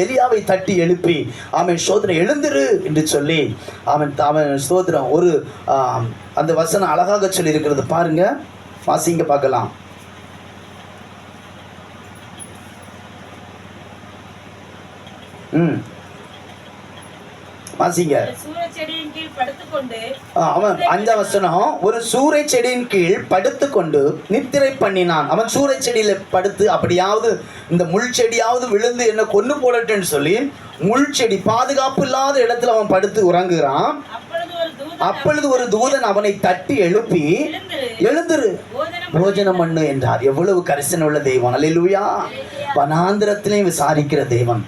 எலியாவை தட்டி எழுப்பி, அவன் சோதனை எழுந்திரு என்று சொல்லி அவன் சோதரம் ஒரு அந்த வசனம் அழகாக சொல்லி இருக்கிறது. பாருங்க, வாசிங்க பார்க்கலாம். வாசிங்க. அவன் 5ஆம் வசனம், ஒரு சூறை செடியின் கீழ் படுத்துக்கொண்டு நித்திரை பண்ணினான். அவன் சூறை செடியில படுத்து, அப்படியாவது இந்த முள் செடியாவது விழுந்து என்ன கொண்டு போடட்டுன்னு சொல்லி முள் செடி பாதுகாப்பு இல்லாத இடத்துல அவன் படுத்து உறங்குகிறான். அப்பொழுது ஒரு தூதன் அவனை தட்டி எழுப்பி, எழுந்திரு, போஜனம் பண்ணு என்றார். எவ்வளவு கரிசனை உள்ள தெய்வம். அல்லேலூயா. வனாந்திரத்திலையும் விசாரிக்கிற தெய்வன்.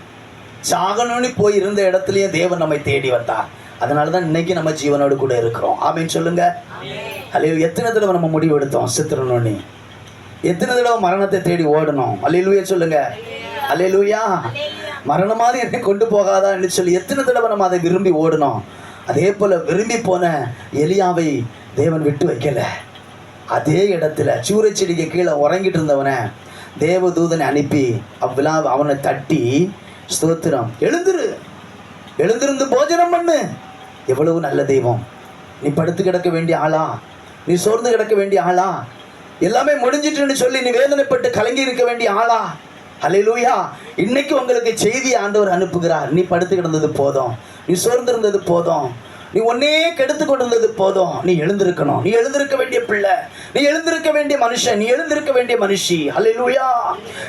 சாகணும்னு போய் இருந்த இடத்துலயே தேவன் நம்மை தேடி வந்தார். அதனாலதான் இன்னைக்கு நம்ம ஜீவனோடு கூட இருக்கிறோம். ஆமீன் சொல்லுங்க. அல்லேலூயா. எத்தனை தடவை நம்ம முடிவு எடுத்தோம் செத்துறணும்னு? எத்தனை தடவை மரணத்தை தேடி ஓடணும்? அல்லேலூயா சொல்லுங்க. அல்லேலூயா. மரணமாதிரி என்னை கொண்டு போகாதான்னு சொல்லி எத்தனை தடவை நம்ம அதை விரும்பி ஓடணும். அதே போல விரும்பி போன எலியாவை தேவன் விட்டு வைக்கல. அதே இடத்துல சூறை செடிக்கு கீழே உறங்கிட்டு இருந்தவனை தேவதூதனை அனுப்பி அவனை தட்டி, ஸ்தோத்திரம், எழுந்திரு, எழுந்திருந்து போஜனம் பண்ணு. எவ்வளவு நல்ல தெய்வம். நீ படுத்து கிடக்க வேண்டிய ஆளா? நீ சோர்ந்து கிடக்க வேண்டிய ஆளா? எல்லாமே முடிஞ்சிட்டுன்னு சொல்லி நீ வேதனைப்பட்டு கலங்கி இருக்க வேண்டிய ஆளா? அல்லேலூயா. இன்னைக்கு உங்களுக்கு செய்தி ஆண்டவர் அனுப்புகிறார். நீ படுத்து கிடந்தது போதும், நீ சோர்ந்து இருந்தது போதும், நீ ஒன்னே கெடுத்து கொண்டு இருந்தது போதும். நீ எழுந்திருக்கணும். நீ எழுந்திருக்க வேண்டிய பிள்ளை, நீ எழுந்திருக்க வேண்டிய மனுஷன், நீ எழுந்திருக்க வேண்டிய மனுஷி. அல்லேலூயா.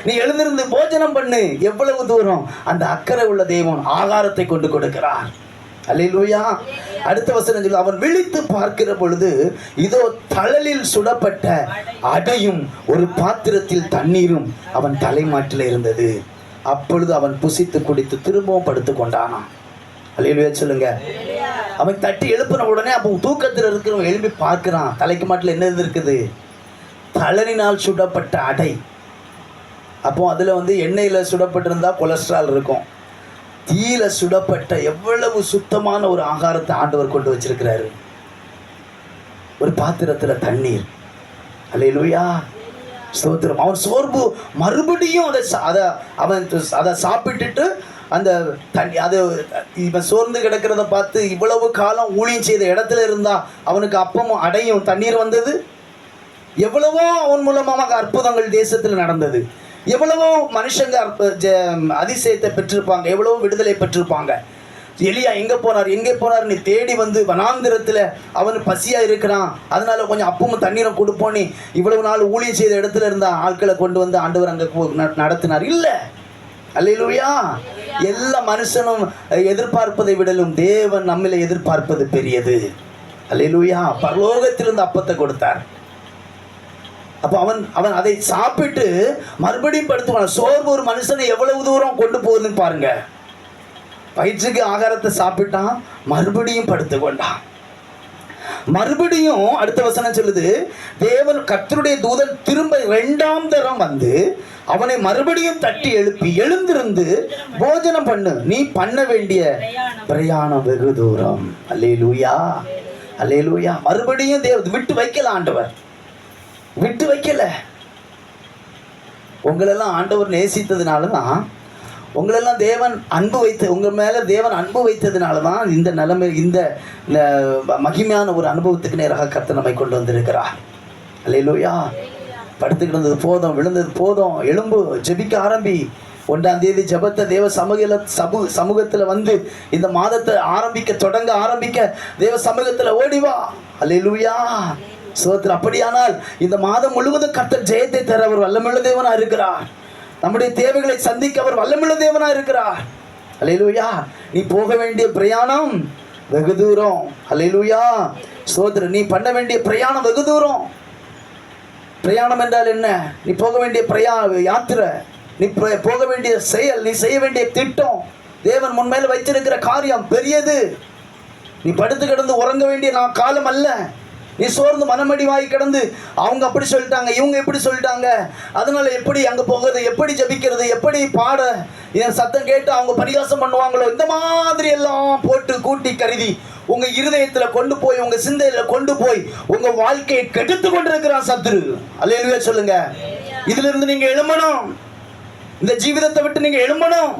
நீ எழுந்திருந்து போஜனம் பண்ணு. எவ்வளவு தூரம் அந்த அக்கறை உள்ள தெய்வம் ஆகாரத்தை கொண்டு கொடுக்கிறார். அல்லேலூயா. அடுத்த வசனம் சொல்லு, அவன் விழித்து பார்க்கிற பொழுது இதோ தழலில் சுடப்பட்ட அடையும் ஒரு பாத்திரத்தில் தண்ணீரும் அவன் தலைமாட்டில் இருந்தது. அப்பொழுது அவன் புசித்து குடித்து திரும்பவும் படுத்து கொண்டானான். அல்லேலூயா சொல்லுங்க. அவன் தட்டி எழுப்பின உடனே அப்போ தூக்கத்தில் இருக்கிறவன் எழுப்பி பார்க்கிறான். தலைக்கு மாட்டில் என்ன இருக்குது? தழலினால் சுடப்பட்ட அடை. அப்போ அதில் எண்ணெயில் சுடப்பட்டிருந்தா கொலஸ்ட்ரால் இருக்கும். தீயில சுடப்பட்ட எவ்வளவு சுத்தமான ஒரு ஆகாரத்தை ஆண்டவர் கொண்டு வச்சிருக்கிறாரு. ஒரு பாத்திரத்துல தண்ணீர். அல்லேலூயா. ஸ்தோத்திரம். அவன் சோர்வு மறுபடியும் அதை சாப்பிட்டுட்டு அந்த தண்ணி அது இவன் சோர்ந்து கிடக்கிறத பார்த்து இவ்வளவு காலம் ஊழியம் செய்த இடத்துல இருந்தா அவனுக்கு அப்பமும் அடையும் தண்ணீர் வந்தது. எவ்வளவோ அவன் மூலமாக அற்புதங்கள் தேசத்தில் நடந்தது. எவ்வளவோ மனுஷங்க அதிசயத்தை பெற்றிருப்பாங்க, எவ்வளவோ விடுதலை பெற்றிருப்பாங்க. எலியா எங்கே போனார் நீ தேடி வந்து வனாந்திரத்தில் அவன் பசியாக இருக்கிறான், அதனால கொஞ்சம் அப்பமும் தண்ணீரும் கொடுப்போம். நீ இவ்வளவு நாள் ஊழியம் செய்த இடத்துல இருந்த ஆட்களை கொண்டு வந்து ஆண்டவர் அங்கே நடத்தினார். இல்லை. அல்லேலூயா. எல்லா மனுஷனும் எதிர்பார்ப்பதை விடலும் தேவன் நம்மளை எதிர்பார்ப்பது பெரியது. அல்லேலூயா. பரலோகத்திலிருந்து அப்பத்தை கொடுத்தார். அப்போ அவன் அதை சாப்பிட்டு மறுபடியும் படுத்துவான். சோர்வு ஒரு மனுஷனை எவ்வளவு தூரம் கொண்டு போகுதுன்னு பாருங்க. வயிற்றுக்கு ஆகாரத்தை சாப்பிட்டான், மறுபடியும் படுத்து கொண்டான். மறுபடியும் அடுத்த வசனம் சொல்லுது, தேவன் கர்த்தருடைய தூதன் திரும்ப 2ஆம் தரம் வந்து அவனை மறுபடியும் தட்டி எழுப்பி, எழுந்திருந்து போஜனம் பண்ணு, நீ பண்ண வேண்டிய பிரயாணம் வெகு தூரம். அல்லேலூயா. அல்லேலூயா. மறுபடியும் விட்டு வைக்கல ஆண்டவர், விட்டு வைக்கல. உங்களெல்லாம் ஆண்டவர் நேசித்ததுனால தான் உங்களெல்லாம் தேவன் அன்பு வைத்து, உங்கள் மேலே தேவன் அன்பு வைத்ததுனால தான் இந்த நிலைமை, இந்த மகிமையான ஒரு அனுபவத்துக்கு நேராக கர்த்தர் நம்மை கொண்டு வந்திருக்கிறார். அல்லேலூயா. படுத்துக்கிட்டு இருந்தது போதும், விழுந்தது போதும், எலும்பு, ஜெபிக்க ஆரம்பி. 1ஆம் தேதி ஜெபத்தை தேவ சமூகத்தில் வந்து இந்த மாதத்தை தொடங்க ஆரம்பிக்க தேவ சமூகத்தில் ஓடிவா. அல்லேலூயா. சோத்திரம். அப்படியானால் இந்த மாதம் முழுவதும் கர்த்தர் ஜெயத்தை தர அவர் வல்லமுள்ள தேவனா இருக்கிறார். நம்முடைய தேவைகளை சந்திக்க அவர் வல்லமுள்ள தேவனா இருக்கிறார். அல்லேலூயா. நீ போக வேண்டிய பிரயாணம் வெகு தூரம். அல்லேலூயா. சோத்திரம். நீ பண்ண வேண்டிய பிரயாணம் வெகு தூரம். பிரயாணம் என்றால் என்ன? நீ போக வேண்டிய யாத்திரை, நீ போக வேண்டிய செயல், நீ செய்ய வேண்டிய திட்டம், தேவன் முன்மேல வைத்திருக்கிற காரியம் பெரியது. நீ படுத்து கிடந்து உறங்க வேண்டிய காலம் அல்ல. நீ சோர்ந்து மனமடிவாய் கிடந்து அவங்க அப்படி சொல்லிட்டாங்க, இவங்க எப்படி சொல்லிட்டாங்க, அதனால எப்படி அங்கே போகிறது, எப்படி ஜபிக்கிறது, எப்படி பாட, என் சத்தம் கேட்டு அவங்க பரிகாசம் பண்ணுவாங்களோ, இந்த மாதிரி எல்லாம் போட்டு கூட்டி கருதி உங்க இருதயத்தில் கொண்டு போய், உங்க சிந்தையில் கொண்டு போய் உங்க வாழ்க்கையை கெடுத்து கொண்டிருக்கிறான் சத்துரு. அல்லேலூயா சொல்லுங்க. இதுல இருந்து நீங்க எழும்பணும். இந்த ஜீவிதத்தை விட்டு நீங்க எழும்பணும்.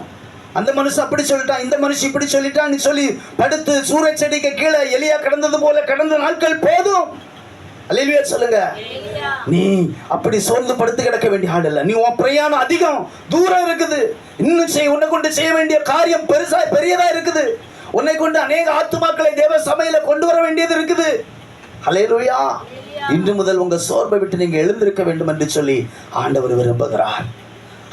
அந்த மனுஷன் அப்படி சொல்லிட்டான், இந்த மனுஷன் இப்படி சொல்லிட்டான் சொல்லி படுத்து சூரிய செடிக்கு கீழே எலியா கடந்தது போல கடந்த நாட்கள் போதும். அல்லேலூயா சொல்லுங்க. நீ அப்படி சோர்ந்து படுத்து கிடக்க வேண்டிய ஆள் இல்ல. நீ உன் பிரயாணம் அதிகம் தூரம் இருக்குது. இன்னும் உன்னை கொண்டு செய்ய வேண்டிய காரியம் பெரியதா இருக்குது. உன்னை கொண்டு அநேக ஆத்துமாக்களை தேவ சபையில கொண்டு வர வேண்டியது இருக்குது. அல்லேலூயா. இன்று முதல் உங்க சோர்வை விட்டு நீங்க எழுந்திருக்க வேண்டும் என்று சொல்லி ஆண்டவர் விரும்புகிறார்.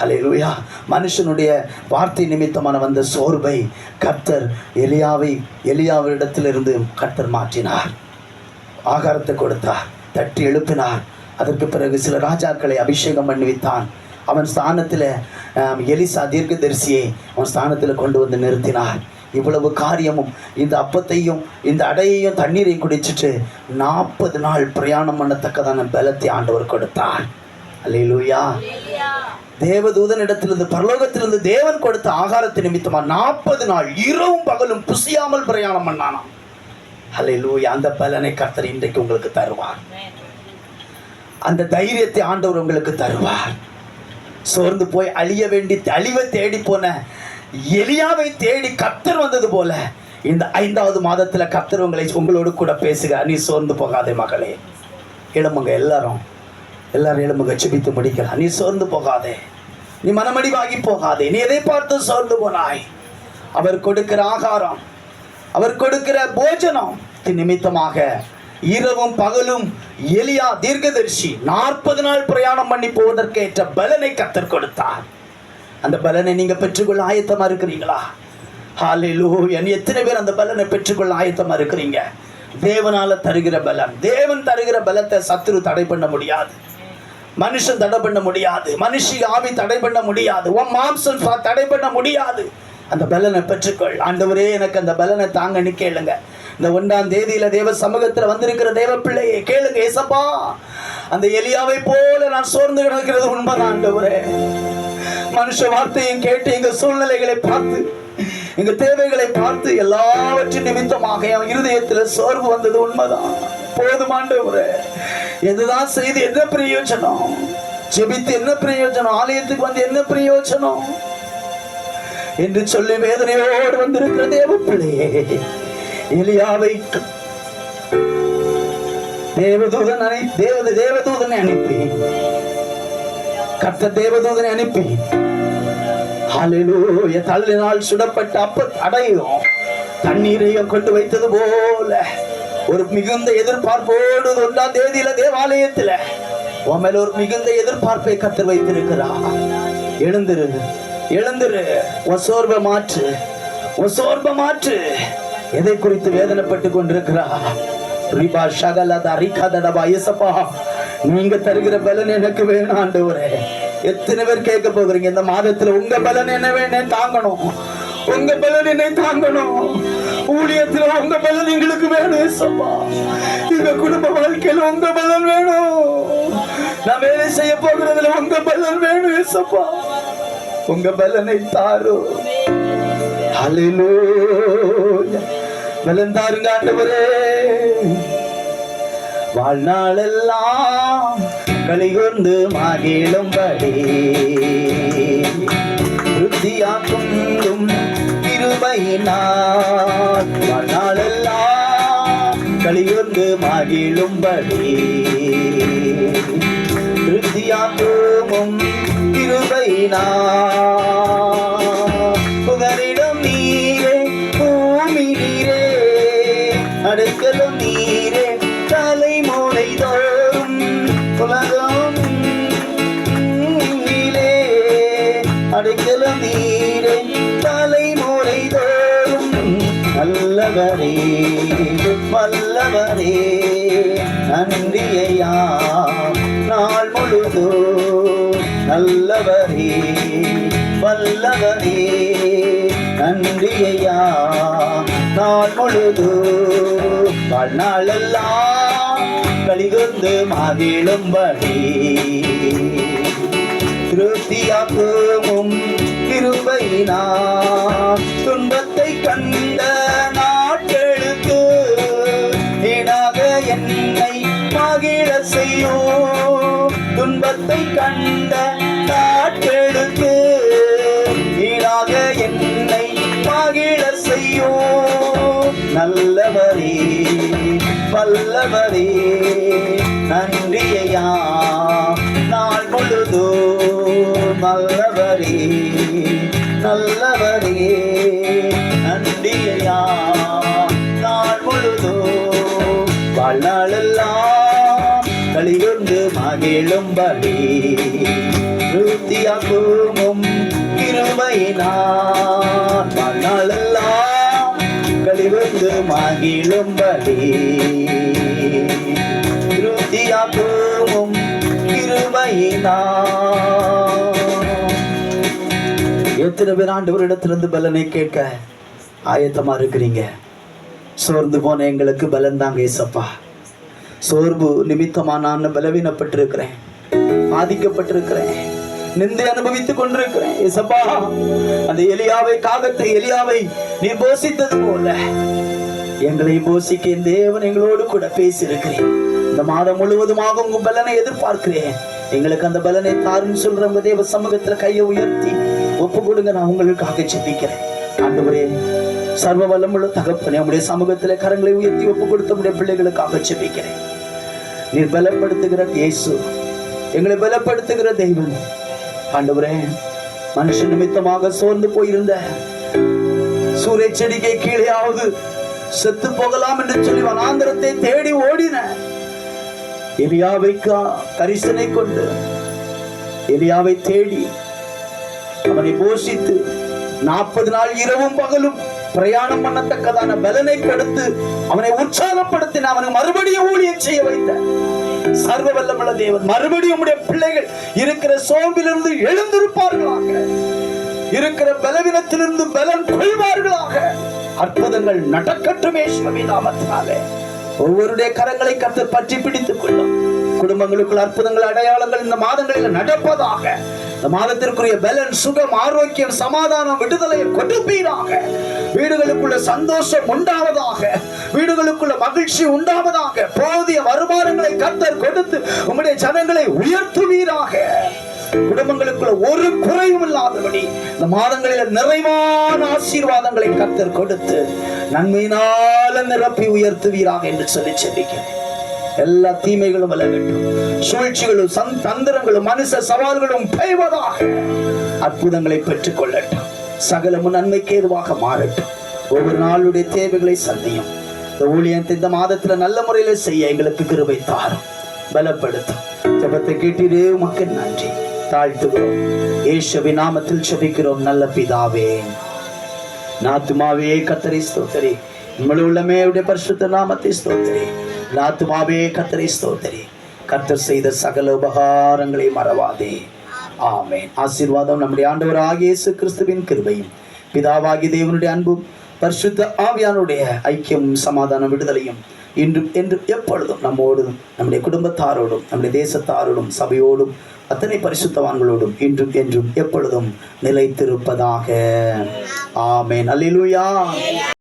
அல்லேலூயா. மனுஷனுடைய வார்த்தை நிமித்தமான வந்த சோர்வை கர்த்தர் எலியாவிடத்திலிருந்து கர்த்தர் மாற்றினார். ஆகாரத்தை கொடுத்தார், தட்டி எழுப்பினார். அதற்கு பிறகு சில ராஜாக்களை அபிஷேகம் பண்ணி வைத்தான். அவன் ஸ்தானத்தில் எலிசா தீர்க்கதரிசியை அவன் ஸ்தானத்தில் கொண்டு வந்து நிறுத்தினார். இவ்வளவு காரியமும், இந்த அப்பத்தையும் இந்த அடையையும் தண்ணீரையும் குடிச்சிட்டு 40 நாள் பிரயாணம் பண்ணத்தக்கதான பலத்தை ஆண்டவர் கொடுத்தார். அல்லேலூயா. தேவதூதனிடத்திலிருந்து பரலோகத்திலிருந்து தேவன் கொடுத்த ஆகாரத்தை நிமித்தமா 40 நாள் இரவும் பகலும் புசியாமல் பிரயாணம் பண்ணானாம். அல்லேலூயா. அந்த பலனை கர்த்தர் இன்றைக்கு உங்களுக்கு தருவார். அந்த தைரியத்தை ஆண்டவர் உங்களுக்கு தருவார். சோர்ந்து போய் அழிவை தேடி போன எலியாவை தேடி கர்த்தர் வந்தது போல இந்த 5வது மாதத்துல கர்த்தர் உங்களோடு கூட பேசுக. நீ சோர்ந்து போகாதே மகளே. எழும்புங்க, எல்லாரும் எழும்புங்க, ஜெபித்து முடிக்கலாம். நீ சோர்ந்து போகாதே, நீ மனமடிவாகி போகாதே. நீ எதை பார்த்து சோர்ந்து போனாய்? அவர் கொடுக்கிற ஆகாரம், அவர் கொடுக்கிற போஜனம் நிமித்தமாக இரவும் பகலும் எலியா தீர்க்கதரிசி 40 நாள் பிரயாணம் பண்ணி போவதற்கு ஏற்ற பலனை கர்த்தர் கொடுத்தார். அந்த பலனை நீங்க பெற்றுக்கொள்ள ஆயத்தமா இருக்கிறீங்களா? ஹல்லேலூயா. எத்தனை பேர் அந்த பலனை பெற்றுக்கொள்ள ஆயத்தமா இருக்கிறீங்க? தேவனால தருகிற பலன், தேவன் தருகிற பலத்தை சத்துரு தடை பண்ண முடியாது, மனுஷன் தடை பண்ண முடியாது, மனுஷி ஆவி தடை பண்ண முடியாது, உன் மாம்சம் தடை பண்ண முடியாது. அந்த பலனை பெற்றுக்கொள். ஆண்டவரே எனக்கு அந்த பலனை தாங்கன்னு கேளுங்க. இந்த 1ஆம் தேதியில தேவ சமூகத்தில் வந்திருக்கிற தேவ பிள்ளையை கேளுங்க. ஏசப்பா, அந்த எலியாவை போல நான் சோர்ந்து கிடக்கிறது உண்மைதான் ஆண்டவரே. மனுஷ வார்த்தையும் கேட்டு எங்க சூழ்நிலைகளை பார்த்து, எங்க தேவைகளை பார்த்து எல்லாவற்றின் நிமித்தமாக என் இருதயத்தில் சோர்வு வந்தது உண்மைதான். போதும் ஆண்டவரே, எதுதான் செய்து என்ன பிரயோஜனம்? ஜெபித்து என்ன பிரயோஜனம்? ஆலயத்துக்கு வந்து என்ன பிரயோஜனம் என்று சொல்லி வேதனையோடு வந்திருக்கிற தேவ பிள்ளையே, எலியாவை தேவதூதனை அனுப்பி, கர்த்தர் தேவதூதனை அனுப்பி, ஹல்லேலூயா, தள்ளினால் சுடப்பட்ட அடையும் தண்ணீரையும் கொண்டு வைத்தது போல ஒரு மிகுந்த எதிர்பார்ப்போடு 1ஆம் தேதியில தேவாலயத்துல உன் மேல ஒரு மிகுந்த எதிர்பார்ப்பை கர்த்தர் வைத்திருக்கிறார். எழுந்திரு, உன் சோர்வை மாற்று. எதை குறித்து வேதனைப்பட்டு கொண்டிருக்கிறா? நீங்க தருகிற பலன் எனக்கு வேணும் ஆண்டவரே. எத்தனை பேர் கேட்க போகிறீங்க இந்த மாதத்துல? உங்க பலன் என்ன வேணும் தாங்கணும், உங்க பலன் என்னை தாங்கணும். ஊழியத்துல உங்க பலன் எங்களுக்கு வேணும் ஏசப்பா. எங்க குடும்ப வாழ்க்கையில உங்க பலன் வேணும். நான் வேலை செய்ய போகிறதுல உங்க பலன் வேணும் ஏசப்பா. உங்க பலனை தாரு. ஹல்லேலூயா. பலன் தாருங்க ஆண்டவரே. வாழ்நாளெல்லாம் களிகொண்டு மகிழும்படி திருப்தியாக்கும் கிருபையினால் வாழ்நாளெல்லாம் களிகொண்டு மகிழும்படி திருப்தியாக்கும் கிருபையினால் புகலிடம் நீரே பூமி நீரே அடைக்கலம் நீரே தலைமுறை தோறும் உலகம் நீரே அடைக்கலம் நீரே தலைமுறை தோறும் நல்லவரே வல்லவரே நன்றியையா நாள் முழுதோ நல்லவரே வல்லவரே நன்றியையா நாள் முழுதோ வாழ்நாளெல்லாம் களிகொண்டு மகிழும்படி திருப்தியாக்கும் கிருபையினால் துன்பத்தை கண்ட நாட்களுக்கு ஈடாக என்னை மகிழ செய்யும் துன்பத்தை கண்ட நாட்களுக்கு ஈடாக என்னை மகிழ செய்யும் நல்லவரே வல்லவரே நன்றியையா நாள் முழுதோ நல்லவரே நல்லவரே நன்றியையா நாள் முழுதோ வாழ்நாளெல்லாம் களிகொண்டு மகிழும்படி திருப்தியாக்கும் கிருபையினால் வாழ்நாளெல்லாம் களிகொண்டு மகிழும்படி திருப்தியாக்கும் கிருபையினால். எத்தனை பேர் ஆண்டவரிடத்திலிருந்து பலனை கேட்க ஆயத்தமா இருக்கிறீங்க? சோர்ந்து போன எங்களுக்கு பலன் தாங்க ஏசப்பா. சோர்வு நிமித்தமா நான் பலவீனப்பட்டிருக்கிறேன், பாதிக்கப்பட்டிருக்கிறேன், நிந்தை அனுபவித்துக் கொண்டிருக்கிறேன் ஏசப்பா. அந்த எலியாவை நீ போஷித்தது போல எங்களை போஷிக்க என் தேவன் எங்களோடு கூட பேசி இருக்கிறேன். இந்த மாதம் முழுவதுமாக உங்க பலனை எதிர்பார்க்கிறேன். எங்களுக்கு அந்த பலனை தாருன்னு சொல்ற உங்க தேவ சமூகத்துல கையை உயர்த்தி ஒப்பு கொடுங்க. நான் உங்களுக்காக ஜெபிக்கிறேன். ஆண்டவரே, சர்வ வல்லமுள்ள தகப்பனே, உடைய சமூகத்துல கரங்களை உயர்த்தி ஒப்பு கொடுத்த உடைய பிள்ளைகளுக்காக ஜெபிக்கிறேன். நீர் பலப்படுத்துகிற இயேசு, எங்களை பலப்படுத்துகிற தெய்வம். ஆண்டவரே, மனுஷன் நிமித்தமாக சோர்ந்து போயிருந்த சூரிய செடிக்கை கீழேயாவது செத்து போகலாம் என்று சொல்லி வனாந்தரத்தை தேடி ஓடின எலியாவை கரிசனை கொண்டு எலியாவை தேடி அவனை போஷித்து 40 நாள் இரவும் பகலும் பிரயாணம் பண்ணத்தக்கதான பலனை கொடுத்து அவனை உற்சாகப்படுத்தின, அவனை மறுபடியும் ஊழியம் செய்ய வைத்த சர்வ வல்லமுள்ள தேவன் மறுபடியும் உடைய பிள்ளைகள் இருக்கிற சோம்பிலிருந்து எழுந்திருப்பார்களாக, இருக்கிற பலவீனத்திலிருந்து பலன் கொள்வார்களாக. அற்புதங்கள் நடக்கட்டும் இயேசுவின் நாமத்தினாலே. ஒவ்வொருடைய கரங்களை கர்த்தர் பற்றி பிடித்துக் கொள்ளும். குடும்பங்களுக்குள் அற்புதங்கள் அடையாளங்கள் இந்த மாதங்களில் நடப்பதாக. இந்த மாதத்திற்குரிய பலன், சுகம், ஆரோக்கியம், சமாதானம், விடுதலையை கொடுப்பீராக. வீடுகளுக்குள்ள சந்தோஷம் உண்டாவதாக, வீடுகளுக்குள்ள மகிழ்ச்சி உண்டாவதாக. போதிய வருமானங்களை கர்த்தர் கொடுத்து உம்முடைய ஜனங்களை உயர்த்துவீராக. குடும்பங்களுக்குள்ள ஒரு குறைவும் இல்லாதபடி இந்த மாதங்களில் நிறைவான ஆசீர்வாதங்களை கர்த்தர் கொடுத்து நன்மையினால நிரப்பி உயர்த்துவீராக என்று சொல்லி செபிக்கிறேன். எல்லா தீமைகளும் விலகட்டும், சூழ்ச்சிகளும் தந்திரங்களும் மனுஷ சவால்களும் பெய்வதாக. அற்புதங்களை பெற்றுக் கொள்ளட்டும், சகலமும் நன்மைக்கு ஏதுவாக மாறட்டும். ஒவ்வொரு நாளுடைய தேவைகளை சந்தியும். இந்த ஊழியத்தை இந்த மாதத்துல நல்ல முறையில செய்ய எங்களுக்கு கிருபை தாரும், பலப்படுத்தும். ஜெபத்தை கேட்டீரே, உமக்கு நன்றி. தாழ்த்துகிறோம், இயேசுவின் நாமத்தில் ஜெபிக்கிறோம் நல்ல பிதாவே. நாத்துமாவே கர்த்தரை ஸ்தோத்திரி, முழு உள்ளமே உடைய பரிசுத்த நாமத்தை ஸ்தோத்திரி. நாத்துமாவே கர்த்தரை ஸ்தோத்திரி, கர்த்தர் செய்த சகல உபகாரங்களை மறவாதே. ஆமென். ஆசீர்வாதம் நம்முடைய ஆண்டவராகிய இயேசு கிறிஸ்துவின் கிருபையும் பிதாவாகிய தேவனுடைய அன்பும் பரிசுத்த ஆவியானுடைய ஐக்கியம், சமாதானம், விடுதலையும் இன்றும் என்றும் எப்பொழுதும் நம்மோடும், நம்முடைய குடும்பத்தாரோடும், நம்முடைய தேசத்தாரோடும், சபையோடும், அத்தனை பரிசுத்தவான்களோடும் இன்றும் என்றும் எப்பொழுதும் நிலைத்திருப்பதாக. ஆமென். அல்லேலூயா.